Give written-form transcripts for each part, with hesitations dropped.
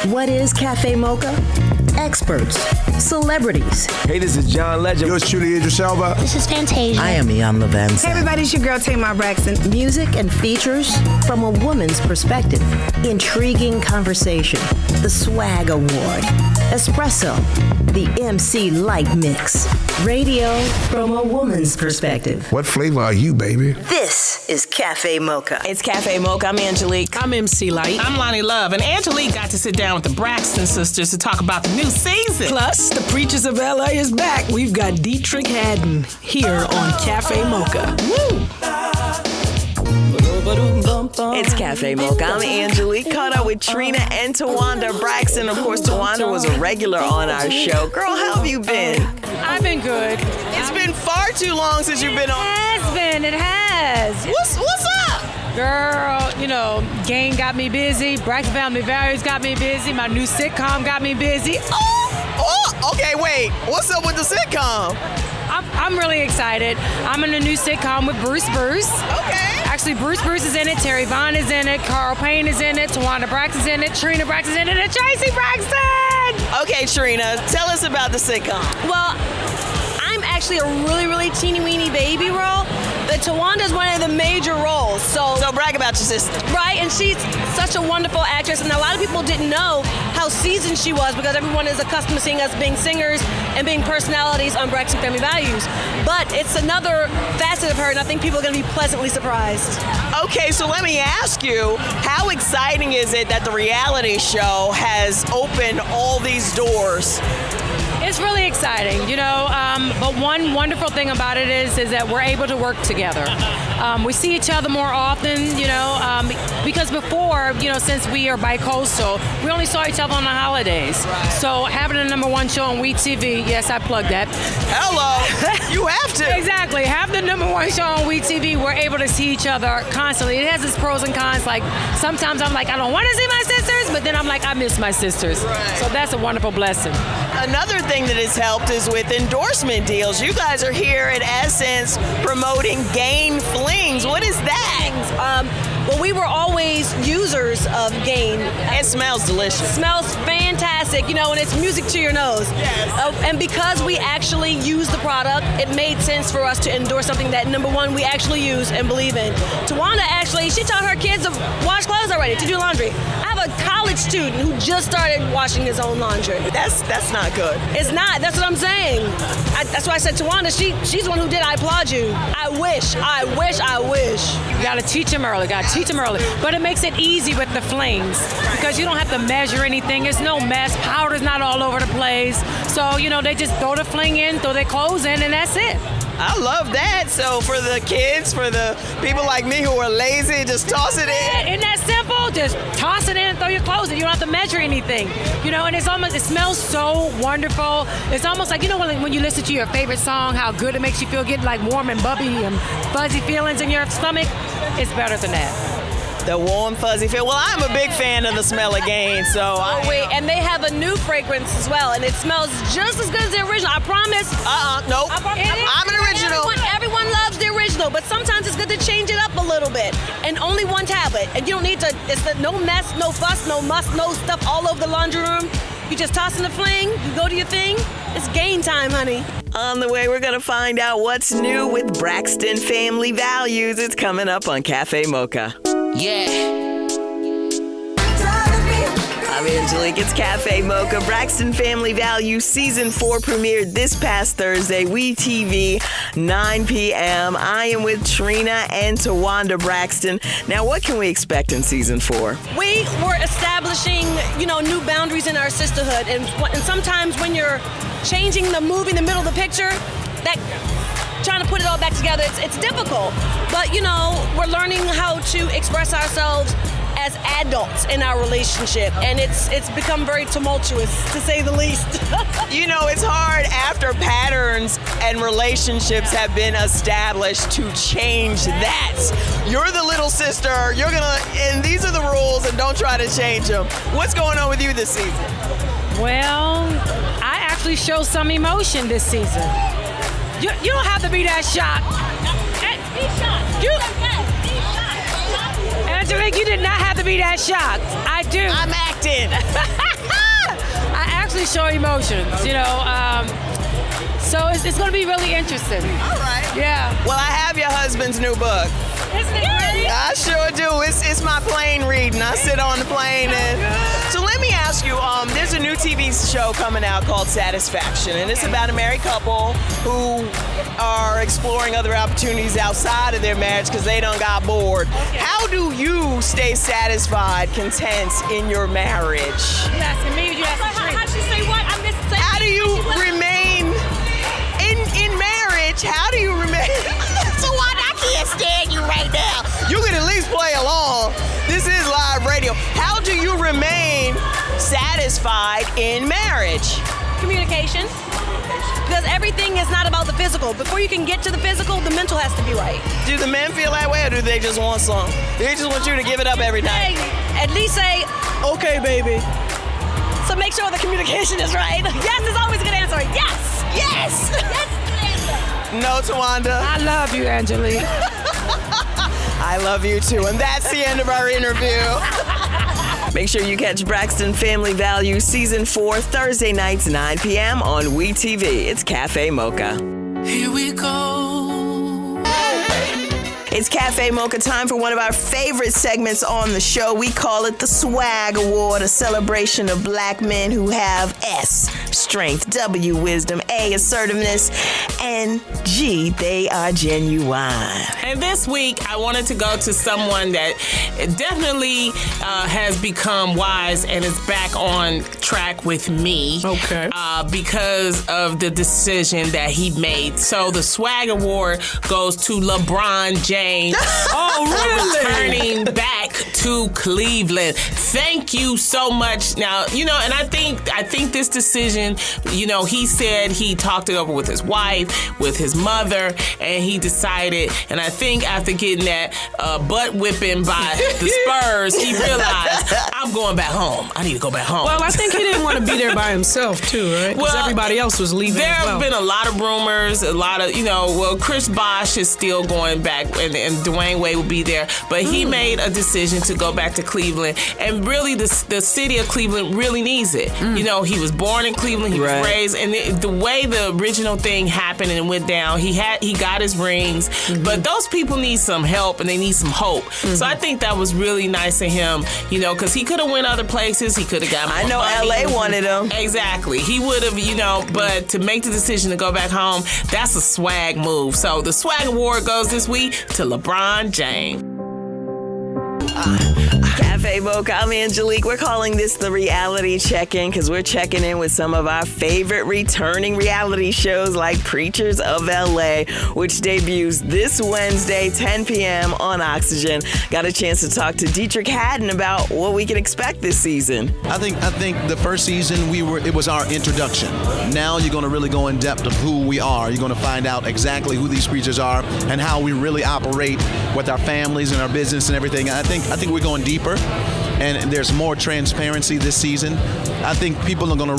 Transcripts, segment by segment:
What is Cafe Mocha? Experts, celebrities. Hey, this is John Legend. Yours truly, Idris Elba. This is Fantasia. I am Ian Levanson. Hey everybody, it's your girl Tamar Braxton. Music and features from a woman's perspective. Intriguing conversation. The Swag Award. Espresso. The MC Light Mix. Radio from a woman's perspective. What flavor are you, baby? This is Cafe Mocha. It's Cafe Mocha. I'm Angelique. I'm MC Light. I'm Lonnie Love, and Angelique got to sit down with the Braxton sisters to talk about the new season. Plus, the Preachers of LA is back. We've got Deitrick Haddon here on Cafe Mocha. Woo! It's Cafe Mocha. I'm Angelique. Caught up with Trina and Towanda Braxton. Of course, Towanda was a regular on our show. Girl, how have you been? I've been good. It's been far too long since you've been on. It has. What's up? Girl, you know, Game got me busy. Braxton Family Values got me busy. My new sitcom got me busy. Oh, okay, wait. What's up with the sitcom? I'm really excited. I'm in a new sitcom with Bruce. Okay. Actually, Bruce is in it. Terry Vaughn is in it. Carl Payne is in it. Towanda Braxton's in it. Trina Braxton's in it. And Tracy Braxton! Okay, Trina, tell us about the sitcom. Well, I'm actually a really, really teeny-weeny baby role, but Tawanda's one of the major roles. So brag about your sister. Right, and she's such a wonderful actress, and a lot of people didn't know how seasoned she was because everyone is accustomed to seeing us being singers and being personalities on Braxton Family Values. But it's another facet of her, and I think people are going to be pleasantly surprised. Okay, so let me ask you, how exciting is it that the reality show has opened all these doors? It's really exciting, you know, but one wonderful thing about it is that we're able to work together. We see each other more often, you know, because before, you know, since we are bi-coastal, we only saw each other on the holidays. Right. So having a #1 show on WeTV, yes, I plugged that. Hello, you have to. Exactly, have the #1 show on WeTV, we're able to see each other constantly. It has its pros and cons, like sometimes I'm like, I don't want to see my sisters, but then I'm like, I miss my sisters. Right. So that's a wonderful blessing. Another thing that has helped is with endorsement deals. You guys are here at Essence promoting Gain Flings. What is that? Well, we were always users of Gain. It smells delicious. Smells fantastic, you know, and it's music to your nose. Yes. And because we actually use the product, it made sense for us to endorse something that, #1, we actually use and believe in. Towanda actually, she taught her kids to wash clothes already, to do laundry. I have a college student who just started washing his own laundry. That's not good. It's not. That's what I'm saying. That's why I said Towanda, she's the one who did. I applaud you. I wish. You gotta teach them early. But it makes it easy with the flings because you don't have to measure anything. There's no mess. Powder's not all over the place. So, you know, they just throw the fling in, throw their clothes in, and that's it. I love that. So for the kids, for the people like me who are lazy, just toss it in. Isn't that simple? Just toss it in and throw your clothes in. You don't have to measure anything. You know, and it smells so wonderful. It's almost like, you know, when you listen to your favorite song, how good it makes you feel, get like warm and bubby and fuzzy feelings in your stomach. It's better than that. The warm, fuzzy feel. Well, I'm a big fan of the smell of Gain, so and they have a new fragrance as well, and it smells just as good as the original. I promise. Nope. I'm an original. Everyone loves the original, but sometimes it's good to change it up a little bit. And only one tablet, and you don't need to. No mess, no fuss, no muss, no stuff all over the laundry room. You just toss in the fling. You go to your thing. It's Gain time, honey. On the way, we're going to find out what's new with Braxton Family Values. It's coming up on Cafe Mocha. Yeah. I'm Angelique. It's Cafe Mocha. Braxton Family Values Season 4 premiered this past Thursday. WeTV, 9 p.m. I am with Trina and Towanda Braxton. Now, what can we expect in Season 4? We were establishing, you know, new boundaries in our sisterhood. And sometimes when you're changing moving the middle of the picture, that trying to put it all back together, it's difficult. But, you know, we're learning how to express ourselves as adults in our relationship, and it's become very tumultuous, to say the least. You know, it's hard after patterns and relationships have been established to change that. You're the little sister, and these are the rules, and don't try to change them. What's going on with you this season? Well, I actually show some emotion this season. You don't have to be that shocked. Be shocked. Angelique, you did not have to be that shocked. I do. I'm acting. actually show emotions, so it's going to be really interesting. All right. Yeah. Well, I have your husband's new book. Isn't it great? I sure do. It's my plane reading. I sit on the plane so let me ask you, there's a new TV show coming out called Satisfaction, and it's about a married couple who are exploring other opportunities outside of their marriage because they done got bored. Okay. How do you stay satisfied, content in your marriage? You asking me or you asking Trina? How'd she say what? I missed it. How do you remain in marriage? How do you remain? So what? I can't stand you right now. You can at least play along. This is live radio. How do you remain satisfied in marriage? Communication. Because everything is not about the physical. Before you can get to the physical, the mental has to be right. Do the men feel that way, or do they just want some? They just want you to give it up every night. At least say, okay, baby. So make sure the communication is right. Yes is always a good answer. Yes. Yes. Yes is a good answer. No, Towanda. I love you, Angelique. I love you too. And that's the end of our interview. Make sure you catch Braxton Family Values Season 4 Thursday nights, 9 p.m. on WeTV. It's Cafe Mocha. Here we go. It's Cafe Mocha time for one of our favorite segments on the show. We call it the Swag Award, a celebration of black men who have S, strength, W, wisdom, A, assertiveness, and G, they are genuine. And this week, I wanted to go to someone that definitely has become wise and is back on track with me. Okay. Because of the decision that he made. So the Swag Award goes to LeBron James. Oh, really? For returning back to Cleveland. Thank you so much. Now, and I think this decision, he said he talked it over with his wife, with his mother, and he decided, and I think after getting that butt whipping by the Spurs, he realized, I'm going back home. I need to go back home. Well, I think he didn't want to be there by himself, too, right? Because everybody else was leaving There as well. have been a lot of rumors, a lot of, Chris Bosh is still going back, and Dwayne Wade will be there. But he made a decision to go back to Cleveland, and really the city of Cleveland really needs it. He was born in Cleveland, he was raised, and the way the original thing happened and went down, he got his rings, but those people need some help and they need some hope. So I think that was really nice of him, because he could have went other places, he could have got more I know money. LA wanted him. Exactly. He would have, but to make the decision to go back home, that's a swag move. So the Swag Award goes this week to LeBron James. Cafe Mocha, I'm Angelique. We're calling this the reality check-in because we're checking in with some of our favorite returning reality shows like Preachers of LA, which debuts this Wednesday, 10 p.m. on Oxygen. Got a chance to talk to Deitrick Haddon about what we can expect this season. I think the first season it was our introduction. Now you're going to really go in depth of who we are. You're going to find out exactly who these creatures are and how we really operate with our families and our business and everything. I think we're going deeper, and there's more transparency this season. I think people are going to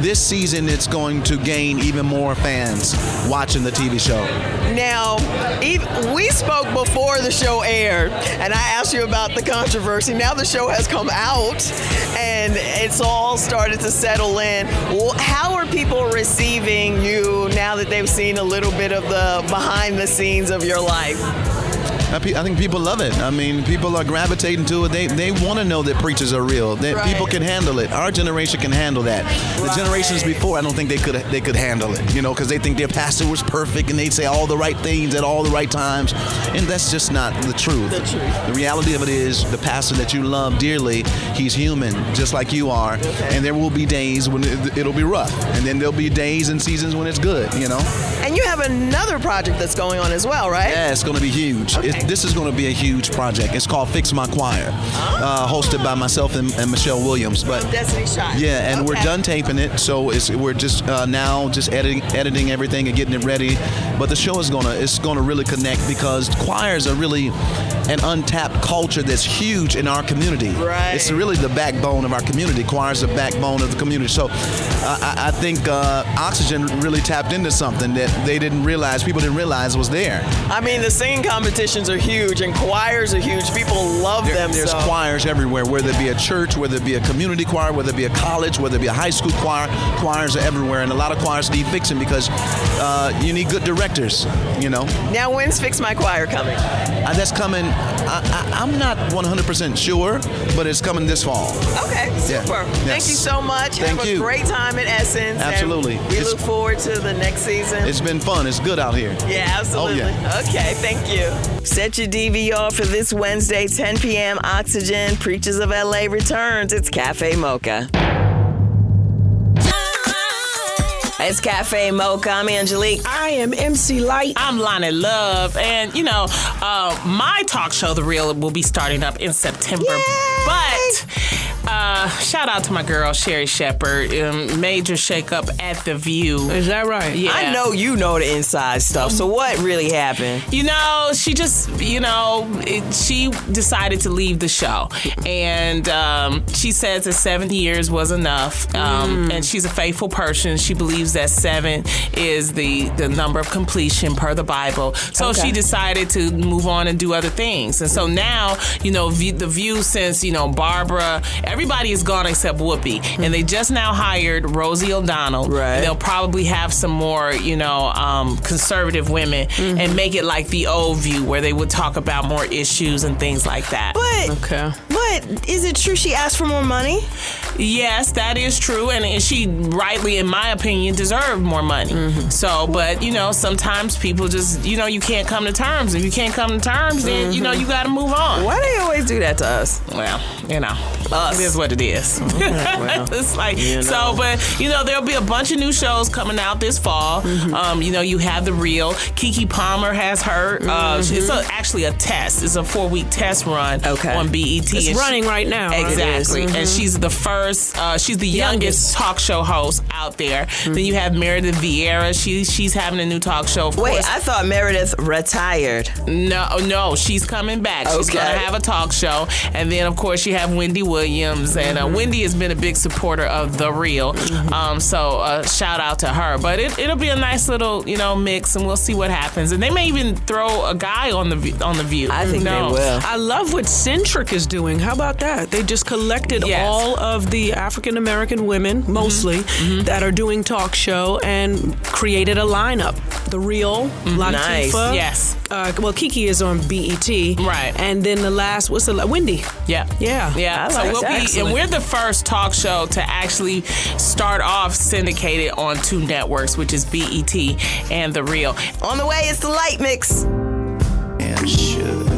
this season it's going to gain even more fans watching the TV show. Now, we spoke before the show aired, and I asked you about the controversy. Now the show has come out, and it's all started to settle in. Well, how are people receiving you now that they've seen a little bit of the behind the scenes of your life? I think people love it. I mean, people are gravitating to it. They want to know that preachers are real. That people can handle it. Our generation can handle that. The generations before, I don't think they could handle it. Because they think their pastor was perfect and they'd say all the right things at all the right times, and that's just not the truth. The reality of it is, the pastor that you love dearly, he's human, just like you are, and there will be days when it'll be rough, and then there'll be days and seasons when it's good. And you have another project that's going on as well, right? Yeah, it's going to be huge. This is going to be a huge project. It's called Fix My Choir, hosted by myself and Michelle Williams. But Destiny Shot. Yeah, and we're done taping it, so we're just now just editing everything and getting it ready. But the show is gonna really connect, because choirs are really an untapped culture that's huge in our community. Right. It's really the backbone of our community. Choirs are the backbone of the community. So I think Oxygen really tapped into something that people didn't realize was there. I mean, the singing competitions are huge and choirs are huge. People love them. There's choirs everywhere, whether it be a church, whether it be a community choir, whether it be a college, whether it be a high school choir. Choirs are everywhere, and a lot of choirs need fixing because you need good directors, you know. Now, when's Fix My Choir coming? That's coming, I'm not 100% sure, but it's coming this fall. Okay, super. Yeah. Thank you so much. Thank Have you. a great time at Essence. Absolutely. And we look forward to the next season. It's been fun. It's good out here. Yeah, absolutely. Oh, yeah. Okay, thank you. Set your DVR for this Wednesday, 10 p.m. Oxygen. Preachers of LA returns. It's Cafe Mocha. It's Cafe Mocha. I'm Angelique. I am MC Light. I'm Lonnie Love. And, you know, my talk show, The Real, will be starting up in September. Yay! But shout out to my girl, Sherry Shepherd. Major shakeup at The View. Is that right? Yeah. I know you know the inside stuff. So what really happened? You know, she just, she decided to leave the show. And she says that 7 years was enough. And she's a faithful person. She believes that 7 is the number of completion per the Bible. So she decided to move on and do other things. And so now, The View, since, Barbara, everybody is gone except Whoopi. And they just now hired Rosie O'Donnell. Right. And they'll probably have some more, conservative women and make it like the old View where they would talk about more issues and things like that. But is it true she asked for more money? Yes, that is true. And she rightly, in my opinion, deserved more money. So, but, sometimes people just, you can't come to terms. If you can't come to terms, then, you got to move on. Why do they always do that to us? Well, Us. it is what it is. It's like, so, but, there'll be a bunch of new shows coming out this fall. You have The Real. Keke Palmer has her. It's actually a test. It's a 4-week test run on BET. It's running right now. Right? Exactly. And she's the first, she's the youngest talk show host out there. Then you have Meredith Vieira. She's having a new talk show. Of Wait, course. I thought Meredith retired. No, she's coming back. She's going to have a talk show. And then, of course, you have Wendy Williams. And Wendy has been a big supporter of The Real. So shout out to her. But it'll be a nice little, mix, and we'll see what happens. And they may even throw a guy on the View. I think they will. I love what Centric is doing. How about that? They just collected all of the African-American women, mostly, that are doing talk show and created a lineup. The Real, Latifah. Nice. Yes. Keke is on BET. Right. And then the last, Wendy. Yeah. I So like we'll that. be, Excellent. and we're the first talk show to actually start off syndicated on 2 networks, which is BET and The Real. On the way, it's the Light Mix. And should.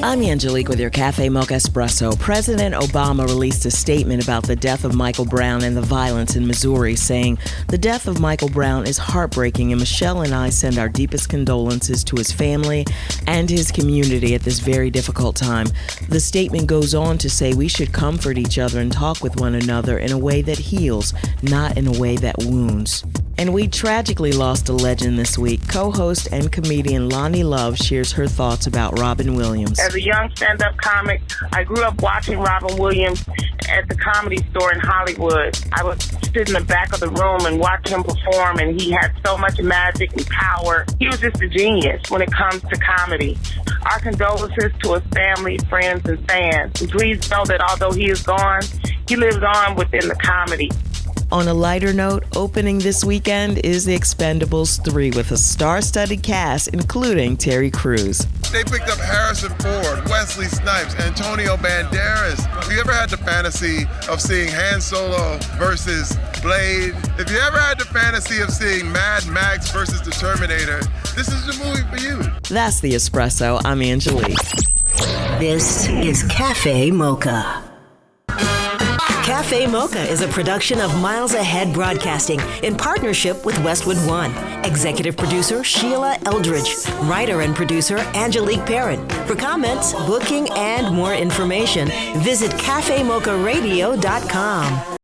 I'm Angelique with your Cafe Mocha Espresso. President Obama released a statement about the death of Michael Brown and the violence in Missouri, saying, "The death of Michael Brown is heartbreaking, and Michelle and I send our deepest condolences to his family and his community at this very difficult time." The statement goes on to say we should comfort each other and talk with one another in a way that heals, not in a way that wounds. And we tragically lost a legend this week. Co-host and comedian Lonnie Love shares her thoughts about Robin Williams. As a young stand-up comic, I grew up watching Robin Williams at the Comedy Store in Hollywood. I would sit in the back of the room and watch him perform, and he had so much magic and power. He was just a genius when it comes to comedy. Our condolences to his family, friends, and fans. And please know that although he is gone, he lives on within the comedy. On a lighter note, opening this weekend is The Expendables 3 with a star-studded cast, including Terry Crews. They picked up Harrison Ford, Wesley Snipes, Antonio Banderas. Have you ever had the fantasy of seeing Han Solo versus Blade? If you ever had the fantasy of seeing Mad Max versus the Terminator, this is the movie for you. That's The Espresso. I'm Angelique. This is Cafe Mocha. Cafe Mocha is a production of Miles Ahead Broadcasting in partnership with Westwood One. Executive producer Sheila Eldridge. Writer and producer Angelique Perrin. For comments, booking, and more information, visit cafemocharadio.com.